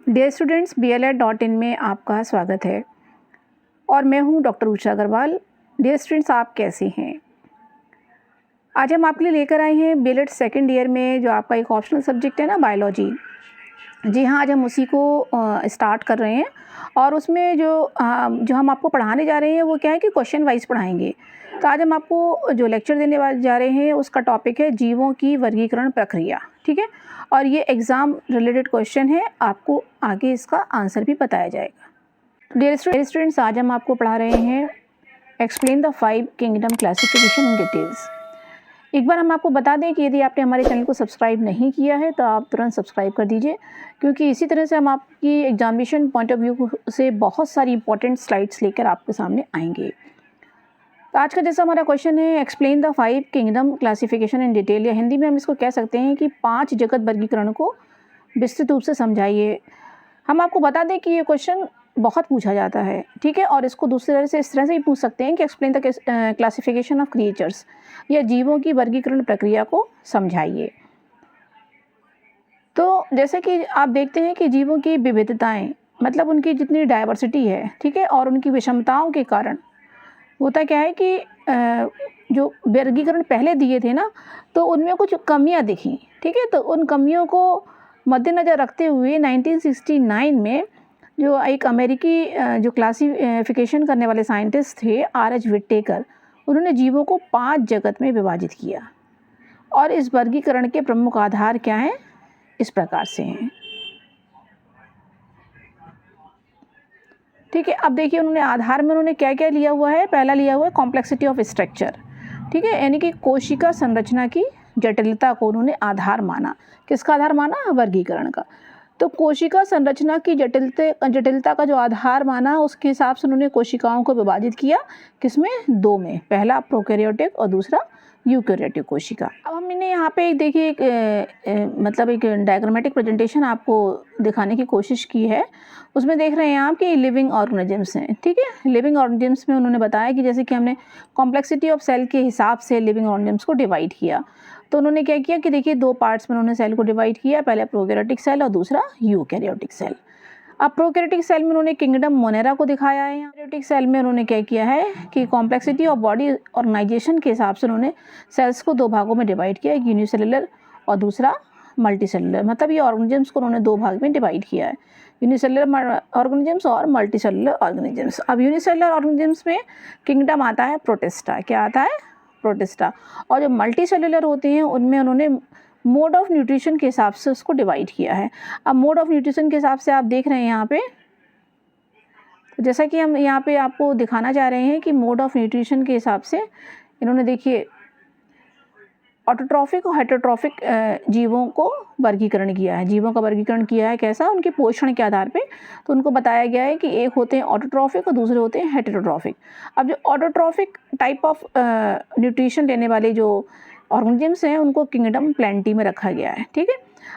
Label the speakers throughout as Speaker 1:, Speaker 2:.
Speaker 1: Dear students, BLED.in में आपका स्वागत है और मैं हूं doctor Usha Agarwal. Dear students, आप कैसे हैं? आज हम आपके लिए लेकर आए हैं BLED सेकेंड ईयर में जो आपका एक ऑप्शनल सब्जेक्ट है ना, बायोलॉजी। जी हाँ, आज हम उसी को स्टार्ट कर रहे हैं और उसमें जो हम आपको पढ़ाने जा रहे हैं वो क्या है कि क्वेश्चन वाइज पढ़ाएंगे। तो आज हम आपको जो लेक्चर देने जा रहे हैं उसका टॉपिक है जीवों की वर्गीकरण प्रक्रिया। ठीक है, और ये एग्ज़ाम रिलेटेड क्वेश्चन है, आपको आगे इसका आंसर भी बताया जाएगा। डियर स्टूडेंट्स, आज हम आपको पढ़ा रहे हैं explain the 5 kingdom classification in details. एक बार हम आपको बता दें कि यदि आपने हमारे चैनल को सब्सक्राइब नहीं किया है तो आप तुरंत सब्सक्राइब कर दीजिए, क्योंकि इसी तरह से हम आपकी एग्जामिनेशन पॉइंट ऑफ व्यू से बहुत सारी इंपॉर्टेंट स्लाइड्स लेकर आपके सामने आएंगे। तो आज का जैसा हमारा क्वेश्चन है explain the 5 kingdom classification in detail, या हिंदी में हम इसको कह सकते हैं कि 5 जगत वर्गीकरण को विस्तृत रूप से समझाइए। हम आपको बता दें कि ये क्वेश्चन बहुत पूछा जाता है, ठीक है, और इसको दूसरी तरह से इस तरह से ही पूछ सकते हैं कि explain the classification of creatures, या जीवों की वर्गीकरण प्रक्रिया को समझाइए। तो जैसे कि आप देखते हैं कि जीवों की विविधताएं, मतलब उनकी जितनी डाइवर्सिटी है, ठीक है, और उनकी विषमताओं के कारण होता क्या है कि जो वर्गीकरण पहले दिए थे ना, तो उनमें कुछ कमियां दिखी। ठीक है, तो उन कमियों को मद्देनज़र रखते हुए 1969 में जो एक अमेरिकी जो क्लासिफिकेशन करने वाले साइंटिस्ट थे R.H. विट्टेकर, उन्होंने जीवों को 5 जगत में विभाजित किया। और इस वर्गीकरण के प्रमुख आधार क्या हैं, इस प्रकार से हैं। ठीक है, अब देखिए उन्होंने आधार में उन्होंने क्या क्या लिया हुआ है। पहला लिया हुआ है कॉम्प्लेक्सिटी ऑफ स्ट्रक्चर। ठीक है, यानी कि कोशिका संरचना की जटिलता को उन्होंने आधार माना। किसका आधार माना? वर्गीकरण का। तो कोशिका संरचना की जटिलता का जो आधार माना, उसके हिसाब से उन्होंने कोशिकाओं को विभाजित किया। किसमें? 2 में। पहला प्रोकैरियोटिक और दूसरा यूकैरियोटिक कोशिका। अब हमने यहाँ पे देखिए मतलब एक डायग्रामेटिक प्रेजेंटेशन आपको दिखाने की कोशिश की है। उसमें देख रहे हैं आप कि लिविंग ऑर्गेनिजम्स हैं। ठीक है, लिविंग ऑर्गेनिजम्स में उन्होंने बताया कि जैसे कि हमने कॉम्प्लेक्सिटी ऑफ सेल के हिसाब से लिविंग ऑर्गेनिजम्स को डिवाइड किया। तो उन्होंने क्या किया कि देखिए 2 पार्ट्स में उन्होंने सेल को डिवाइड किया, पहले प्रोकैरियोटिक सेल और दूसरा यूकैरियोटिक सेल। अब प्रोकैरियोटिक सेल में उन्होंने किंगडम मोनेरा को दिखाया है। यूकैरियोटिक सेल में उन्होंने क्या किया है कि कॉम्प्लेक्सिटी ऑफ बॉडी ऑर्गेनाइजेशन के हिसाब से उन्होंने सेल्स को 2 भागों में डिवाइड किया, एक यूनिसेलुलर और दूसरा मल्टीसेलुलर। मतलब ये ऑर्गेनिजम्स को उन्होंने 2 भाग में डिवाइड किया है, यूनिसेलुलर ऑर्गेनिजम्स और मल्टीसेलुलर ऑर्गेनिजम्स। अब यूनिसेलुलर ऑर्गेनिजम्स में किंगडम आता है प्रोटिस्टा। क्या आता है? प्रोटिस्टा। और जो मल्टीसेलुलर होते हैं उनमें उन्होंने मोड ऑफ न्यूट्रिशन के हिसाब से उसको डिवाइड किया है। अब मोड ऑफ न्यूट्रिशन के हिसाब से आप देख रहे हैं यहाँ पे, तो जैसा कि हम यहाँ पे आपको दिखाना चाह रहे हैं कि मोड ऑफ न्यूट्रिशन के हिसाब से इन्होंने देखिए ऑटोट्रॉफिक और हेटेरोट्रॉफिक जीवों को वर्गीकरण किया है। जीवों का वर्गीकरण किया है कैसा? उनके पोषण के आधार पे। तो उनको बताया गया है कि एक होते हैं ऑटोट्रॉफिक और दूसरे होते हैं हेटेरोट्रॉफिक। अब जो ऑटोट्रॉफिक टाइप ऑफ न्यूट्रिशन लेने वाले जो ऑर्गेनिजम्स हैं उनको किंगडम प्लेंटी में रखा गया है। ठीक है,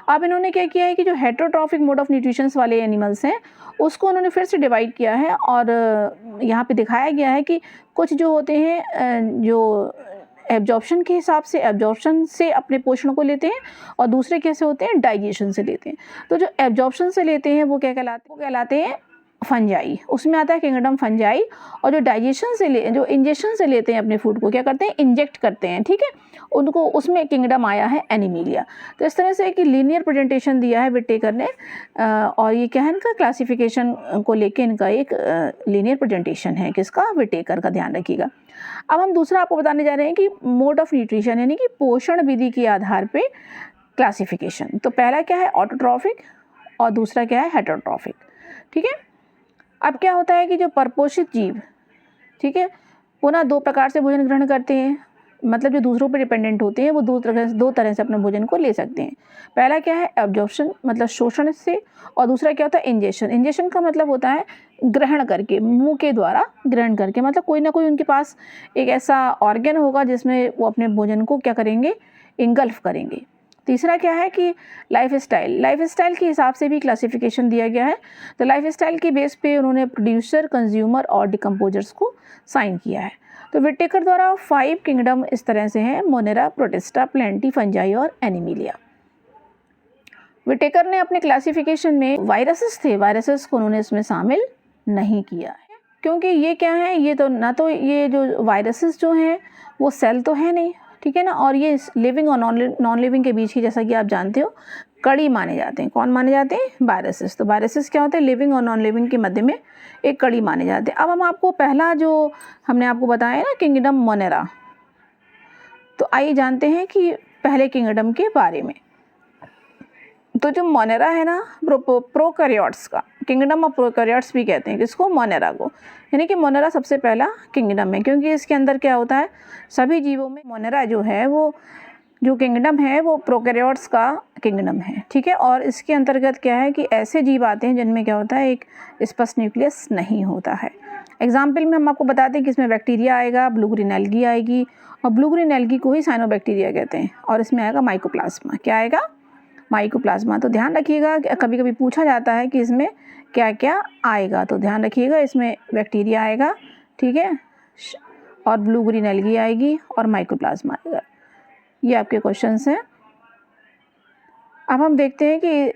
Speaker 1: अब इन्होंने क्या किया है कि जो हेटेरोट्रॉफिक मोड ऑफ न्यूट्रिशंस वाले एनिमल्स हैं उसको उन्होंने फिर से डिवाइड किया है, और यहाँ पे दिखाया गया है कि कुछ जो होते हैं जो एब्जॉर्प्शन के हिसाब से एब्जॉर्प्शन से अपने पोषण को लेते हैं, और दूसरे कैसे होते हैं? डाइजेशन से लेते हैं। तो जो एब्जॉर्प्शन से लेते हैं वो क्या कहलाते हैं? वो कहलाते हैं फंजाई। उसमें आता है किंगडम फंजाई। और जो डाइजेशन से जो इंजेक्शन से लेते हैं अपने फूड को, क्या करते हैं? इंजेक्ट करते हैं। ठीक है, उनको उसमें किंगडम आया है एनिमीलिया। तो इस तरह से एक लीनियर प्रेजेंटेशन दिया है विट्टेकर ने, और ये क्या है इनका क्लासिफिकेशन को लेके इनका एक लीनियर प्रेजेंटेशन है। किसका? विट्टेकर का, ध्यान रखिएगा। अब हम दूसरा आपको बताने जा रहे हैं कि मोड ऑफ न्यूट्रिशन, यानी कि पोषण विधि के आधार पे क्लासिफिकेशन। तो पहला क्या है? ऑटोट्रॉफिक, और दूसरा क्या है? हेटेरोट्रॉफिक। ठीक है, अब क्या होता है कि जो परपोषित जीव, ठीक है, पुनः 2 प्रकार से भोजन ग्रहण करते हैं। मतलब जो दूसरों पर डिपेंडेंट होते हैं वो 2 तरह से अपने भोजन को ले सकते हैं। पहला क्या है? एब्जॉर्प्शन, मतलब शोषण से, और दूसरा क्या होता है? इंजेक्शन। इंजेक्शन का मतलब होता है ग्रहण करके, मुंह के द्वारा ग्रहण करके। मतलब कोई ना कोई उनके पास एक ऐसा ऑर्गन होगा जिसमें वो अपने भोजन को क्या करेंगे? इंगल्फ करेंगे। तीसरा क्या है कि लाइफस्टाइल के हिसाब से भी क्लासिफिकेशन दिया गया है। तो लाइफस्टाइल के बेस पे उन्होंने प्रोड्यूसर, कंज्यूमर और डिकम्पोजर्स को साइन किया है। तो विट्टेकर द्वारा 5 किंगडम इस तरह से हैं: मोनेरा, प्रोटिस्टा, प्लेंटी, फंजाई और एनिमीलिया। विटेकर ने अपने क्लासिफिकेशन में वायरसेस थे, वायरसेस को उन्होंने इसमें शामिल नहीं किया है, क्योंकि ये क्या है, ये तो ना तो ये जो वायरसेस जो हैं वो सेल तो है नहीं, ठीक है ना, और ये लिविंग और नॉन लिविंग के बीच की, जैसा कि आप जानते हो, कड़ी माने जाते हैं। कौन माने जाते हैं? वायरसेस। तो वायरसेस क्या होते हैं? लिविंग और नॉन लिविंग के मध्य में एक कड़ी माने जाते हैं। अब हम आपको पहला जो हमने आपको बताया ना, किंगडम मोनेरा, तो आइए जानते हैं कि पहले किंगडम के बारे में। तो जो मोनेरा है ना, प्रोकैरियोट्स का किंगडम ऑफ प्रोकैरियोट्स भी कहते हैं, किसको? मोनेरा को। यानी कि मोनेरा सबसे पहला किंगडम है, क्योंकि इसके अंदर क्या होता है, सभी जीवों में मोनेरा जो है, वो जो किंगडम है वो प्रोकैरियोट्स का किंगडम है, ठीक है। और इसके अंतर्गत क्या है कि ऐसे जीव आते हैं जिनमें क्या होता है, एक स्पष्ट न्यूक्लियस नहीं होता है। एग्जाम्पल में हम आपको बताते हैं कि इसमें बैक्टीरिया आएगा, ब्लू ग्रीन एल्गी आएगी, और ब्लू ग्रीन एल्गी को ही साइनोबैक्टीरिया कहते हैं, और इसमें आएगा माइकोप्लाज्मा। क्या आएगा? माइकोप्लाज्मा। तो ध्यान रखिएगा, कभी कभी पूछा जाता है कि इसमें क्या क्या आएगा, तो ध्यान रखिएगा, इसमें बैक्टीरिया आएगा, ठीक है, और ब्लू ग्रीन एल्गी आएगी और माइकोप्लाज्मा आएगा। ये आपके क्वेश्चंस हैं। अब हम देखते हैं कि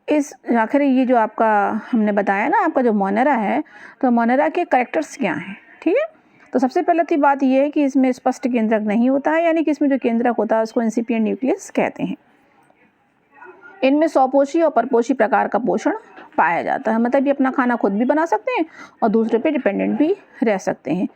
Speaker 1: इस आखिर ये जो आपका हमने बताया ना, आपका जो मोनेरा है, तो मोनेरा के कैरेक्टर्स क्या हैं, ठीक है। तो सबसे पहले तो बात ये है कि इसमें स्पष्ट केंद्रक नहीं होता है, यानी कि इसमें जो केंद्रक होता है उसको इंसिपिएंट न्यूक्लियस कहते हैं। इनमें स्वपोषी और परपोषी प्रकार का पोषण पाया जाता है, मतलब ये अपना खाना खुद भी बना सकते हैं और दूसरे पे डिपेंडेंट भी रह सकते हैं।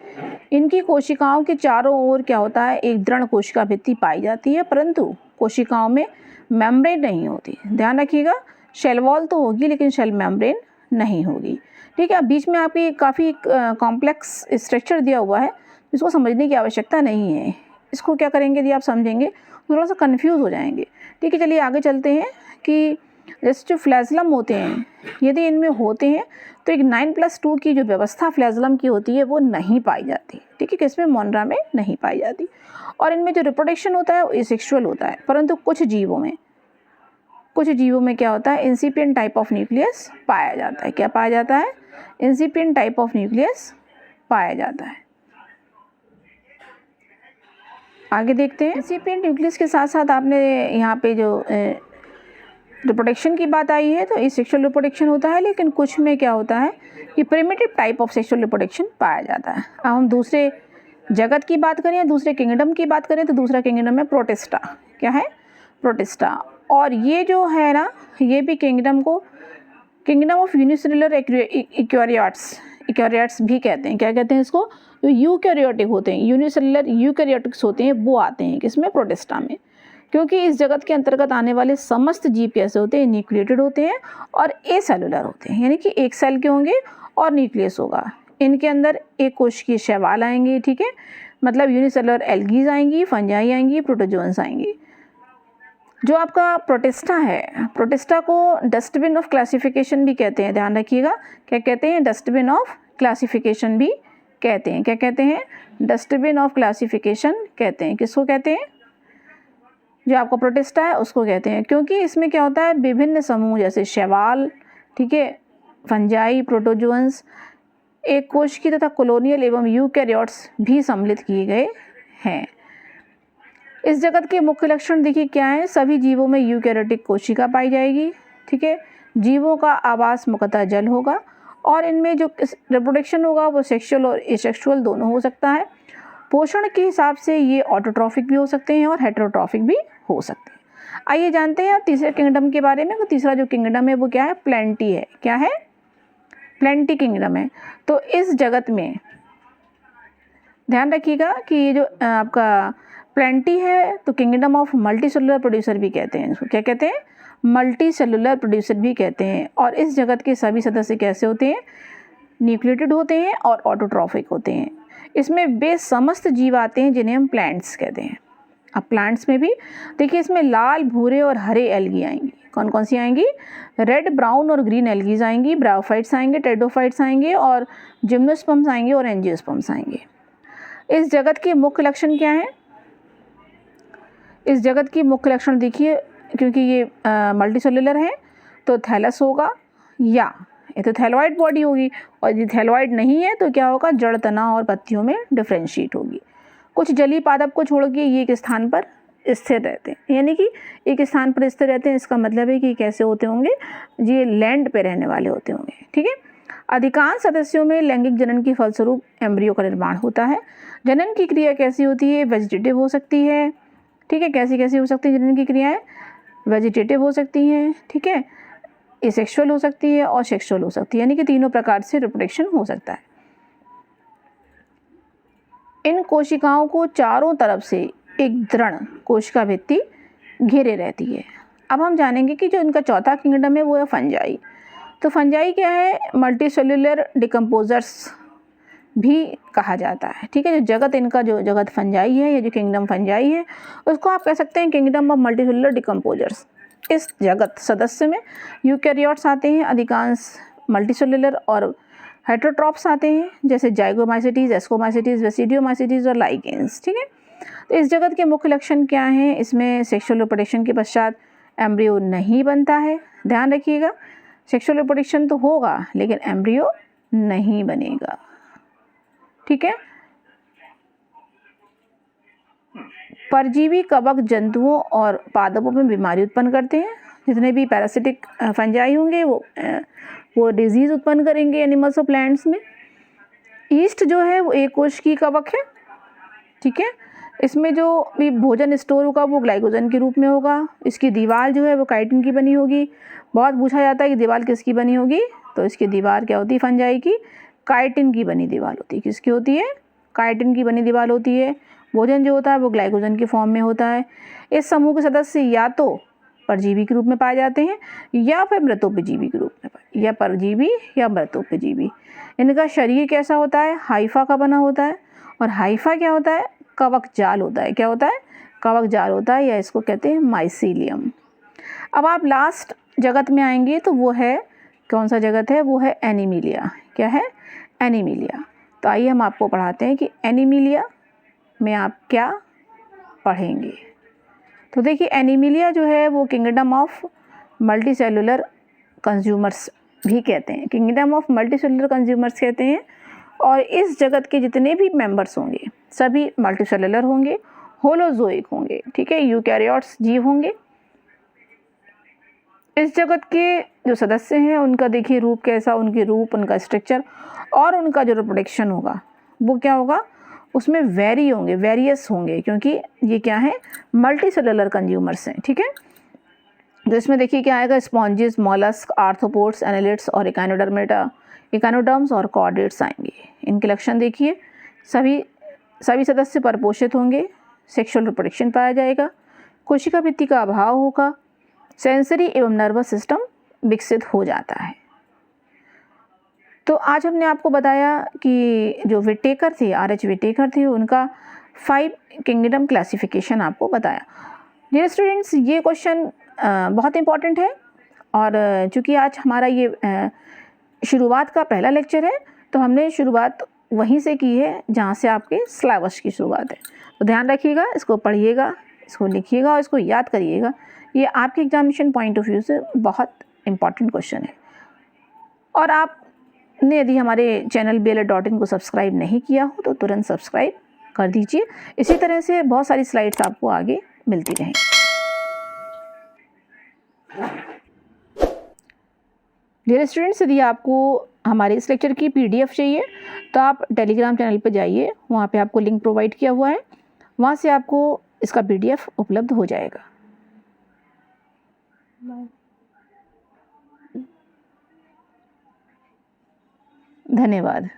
Speaker 1: इनकी कोशिकाओं के चारों ओर क्या होता है, एक दृढ़ कोशिका भित्ति पाई जाती है, परंतु कोशिकाओं में मेम्ब्रेन नहीं होती। ध्यान रखिएगा, शेल वॉल तो होगी लेकिन शेल मेम्ब्रेन नहीं होगी, ठीक है। बीच में आपकी काफ़ी कॉम्प्लेक्स स्ट्रक्चर दिया हुआ है, इसको समझने की आवश्यकता नहीं है। इसको क्या करेंगे, यदि आप समझेंगे थोड़ा सा कन्फ्यूज़ हो जाएंगे, ठीक है। चलिए आगे चलते हैं कि जैसे जो फ्लैजलम होते हैं, यदि इनमें होते हैं तो एक 9+2 की जो व्यवस्था फ्लैजलम की होती है वो नहीं पाई जाती, ठीक है, किसमें? मोनेरा में नहीं पाई जाती। और इनमें जो रिप्रोडक्शन होता है वो एसेक्सुअल होता है, परंतु कुछ जीवों में क्या होता है, इंसिपिएंट टाइप ऑफ न्यूक्लियस पाया जाता है। क्या पाया जाता है? इंसिपिएंट टाइप ऑफ न्यूक्लियस पाया जाता है। आगे देखते हैं। इंसिपिएंट न्यूक्लियस के साथ साथ आपने यहाँ पे जो रिप्रोडक्शन की बात आई है, तो ये सेक्सुअल रिप्रोडक्शन होता है, लेकिन कुछ में क्या होता है कि primitive type of sexual reproduction पाया जाता है। अब हम दूसरे जगत की बात करें या दूसरे किंगडम की बात करें, तो दूसरा किंगडम है प्रोटिस्टा। क्या है? प्रोटिस्टा। और ये जो है ना, ये भी किंगडम ऑफ यूनिसेलुलर इक्योरियोट्स भी कहते हैं। क्या कहते हैं इसको? जो यूकैरियोटिक होते हैं, यूनिसेलुलर यूकैरियोटिक्स होते हैं, वो आते हैं किसमें? प्रोटिस्टा में। क्योंकि इस जगत के अंतर्गत आने वाले समस्त जीव कैसे होते हैं? न्यूक्लिएटेड होते हैं और एसेलुलर होते हैं, यानी कि एक सेल के होंगे और न्यूक्लियस होगा। इनके अंदर एक कोशिकीय शैवाल आएंगे, ठीक है, मतलब यूनिसेलुलर एल्गीज आएंगी, फंजाई आएंगी, प्रोटोजोन्स आएंगी। जो आपका प्रोटिस्टा है, प्रोटिस्टा को डस्टबिन ऑफ क्लासिफिकेशन भी कहते हैं। ध्यान रखिएगा, क्या कहते हैं? डस्टबिन ऑफ क्लासिफिकेशन भी कहते हैं। क्या कहते हैं? डस्टबिन ऑफ क्लासिफिकेशन कहते हैं। किसको कहते हैं? जो आपका प्रोटिस्टा है उसको कहते हैं, क्योंकि इसमें क्या होता है, विभिन्न समूह जैसे शैवाल, ठीक है, फंजाई, प्रोटोजोन्स, एक कोशिकीय तथा कॉलोनियल एवं यूकैरियोट्स भी सम्मिलित किए गए हैं। इस जगत के मुख्य लक्षण देखिए क्या है। सभी जीवों में यूकैरियोटिक कोशिका पाई जाएगी, ठीक है। जीवों का आवास मुख्यतः जल होगा, और इनमें जो रिप्रोडक्शन होगा वो सेक्सुअल और एसेक्सुअल दोनों हो सकता है। पोषण के हिसाब से ये ऑटोट्रॉफिक भी हो सकते हैं और हेटेरोट्रॉफिक भी हो सकते हैं। आइए जानते हैं तीसरे किंगडम के बारे में। तो तीसरा जो किंगडम है वो क्या है? प्लेंटी है। क्या है? प्लेंटी किंगडम है। तो इस जगत में ध्यान रखिएगा कि ये जो आपका प्लेंटी है, तो kingdom of multi cellular producer भी कहते हैं इसको। क्या कहते हैं? मल्टी सेलुलर प्रोड्यूसर भी कहते हैं। और इस जगत के सभी सदस्य कैसे होते हैं? न्यूक्लिएटेड होते हैं और ऑटोट्रॉफिक होते हैं। इसमें वे समस्त जीव आते हैं जिन्हें हम प्लांट्स कहते हैं। अब प्लांट्स में भी देखिए, इसमें लाल, भूरे और हरे एल्गी आएंगी। कौन कौन सी आएंगी? रेड, ब्राउन और ग्रीन एल्गीज आएंगी, ब्रायोफाइट्स आएंगे, टेरिडोफाइट्स आएंगे, और जिम्नोस्पर्म्स आएंगे और एंजियोस्पर्म्स आएंगे। इस जगत के मुख्य लक्षण क्या हैं? इस जगत की मुख्य लक्षण देखिए, क्योंकि ये मल्टी सेलुलर है तो थैलस होगा, या ये तो थैलॉइड बॉडी होगी, और यदि थैलॉइड नहीं है तो क्या होगा? जड़, तना और पत्तियों में डिफ्रेंशिएट होगी। कुछ जलीय पादप को छोड़ के ये एक स्थान पर स्थिर रहते हैं, यानी कि एक स्थान पर स्थिर रहते हैं। इसका मतलब है कि कैसे होते होंगे, ये लैंड पे रहने वाले होते होंगे। ठीक है। अधिकांश सदस्यों में लैंगिक जनन के फलस्वरूप एम्ब्रियो का निर्माण होता है। जनन की क्रिया कैसी होती है? वेजिटेटिव हो सकती है। ठीक है, कैसी कैसी हो सकती है जनन की क्रियाएं? वेजिटेटिव हो सकती हैं, ठीक है, एसेक्सुअल हो सकती है और सेक्सुअल हो सकती है, यानी कि तीनों प्रकार से रिप्रोडक्शन हो सकता है। इन कोशिकाओं को चारों तरफ से एक दृढ़ कोशिका भित्ति घेरे रहती है। अब हम जानेंगे कि जो इनका चौथा किंगडम है वो है फंजाई। तो फंजाई क्या है? मल्टीसेल्युलर डिकम्पोजर्स भी कहा जाता है। ठीक है, जो जगत इनका, जो जगत फंजाई है या जो किंगडम फंजाई है, उसको आप कह सकते हैं किंगडम ऑफ मल्टीसेल्युलर डिकम्पोजर्स। इस जगत सदस्य में यूकैरियोट्स आते हैं, अधिकांश मल्टीसेल्युलर, और हेटेरोट्रॉप्स आते हैं जैसे जाइगोमाइसेटीज, एस्कोमाइसेटीज, वेसिडियोमाइसेटीज और लाइकेंस। ठीक है, तो इस जगत के मुख्य लक्षण क्या हैं? इसमें सेक्सुअल रिप्रोडक्शन के पश्चात एम्ब्रियो नहीं बनता है। ध्यान रखिएगा, सेक्सुअल रिप्रोडक्शन तो होगा लेकिन एम्ब्रियो नहीं बनेगा। ठीक है। परजीवी कवक जंतुओं और पादपों में बीमारी उत्पन्न करते हैं। जितने भी पैरासिटिक फंजाई होंगे वो डिजीज़ उत्पन्न करेंगे एनिमल्स और प्लांट्स में। ईस्ट जो है वो एक कोश की कवक है। ठीक है, इसमें जो भी भोजन स्टोर होगा वो ग्लाइकोजन के रूप में होगा। इसकी दीवार जो है वो काइटिन की बनी होगी। बहुत पूछा जाता है कि दीवार किसकी बनी होगी, तो इसकी दीवार क्या होती है फंजाई की? काइटिन की बनी दीवार होती है। किसकी होती है? काइटिन की बनी दीवार होती है। भोजन जो होता है वो ग्लाइकोजन के फॉर्म में होता है। इस समूह के सदस्य या तो परजीवी के रूप में पाए जाते हैं या फिर मृतोपजीवी के रूप में, या परजीवी या मृतोपजीवी। इनका शरीर कैसा होता है? हाइफा का बना होता है। और हाइफा क्या होता है? कवक जाल होता है। क्या होता है? कवक जाल होता है, या इसको कहते हैं माइसीलियम। अब आप लास्ट जगत में आएंगे तो वो है, कौन सा जगत है? वो है एनीमिलिया। क्या है? एनीमिलिया। तो आइए हम आपको पढ़ाते हैं कि एनीमिलिया में आप क्या पढ़ेंगे। तो देखिए, एनीमिलिया जो है वो किंगडम ऑफ मल्टीसेल्युलर कंज्यूमर्स भी कहते हैं, किंगडम ऑफ मल्टीसेल्युलर कंज्यूमर्स कहते हैं। और इस जगत के जितने भी मेंबर्स होंगे सभी मल्टीसेल्युलर होंगे, होलोजोइक होंगे। ठीक है, यूकैरियोट्स जीव होंगे। इस जगत के जो सदस्य हैं उनका देखिए रूप कैसा, उनके रूप, उनका स्ट्रक्चर और उनका जो रिप्रोडक्शन होगा वो क्या होगा? उसमें वेरी होंगे, वेरियस होंगे, क्योंकि ये क्या है? मल्टीसेल्युलर कंज्यूमर्स हैं। ठीक है, तो इसमें देखिए क्या आएगा? स्पॉन्जेस, मॉलस्क, आर्थ्रोपोड्स, एनालिड्स और इकानोडर्मेटा, इकानोडर्म्स और कॉर्डेट्स आएंगे। इनके लक्षण देखिए, सभी सदस्य परपोषित होंगे, सेक्सुअल रिप्रोडक्शन पाया जाएगा, कोशिका भित्ति का अभाव होगा, सेंसरी एवं नर्वस सिस्टम विकसित हो जाता है। तो आज हमने आपको बताया कि जो विटेकर थे, आर.एच. विटेकर थे, उनका 5 किंगडम क्लासिफिकेशन आपको बताया। डियर स्टूडेंट्स, ये क्वेश्चन बहुत इंपॉर्टेंट है, और चूँकि आज हमारा ये शुरुआत का पहला लेक्चर है तो हमने शुरुआत वहीं से की है जहाँ से आपके सिलेबस की शुरुआत है। तो ध्यान रखिएगा, इसको पढ़िएगा, इसको लिखिएगा और इसको याद करिएगा। ये आपके एग्जामिनेशन पॉइंट ऑफ व्यू से बहुत इंपॉर्टेंट क्वेश्चन है। और आपने यदि हमारे चैनल BLED.in को सब्सक्राइब नहीं किया हो तो तुरंत सब्सक्राइब कर दीजिए। इसी तरह से बहुत सारी स्लाइड्स आपको आगे मिलती रहें। डियर स्टूडेंट्स, यदि आपको हमारे इस लेक्चर की PDF चाहिए तो आप टेलीग्राम चैनल पर जाइए, वहाँ पे आपको लिंक प्रोवाइड किया हुआ है, वहाँ से आपको इसका PDF उपलब्ध हो जाएगा। धन्यवाद।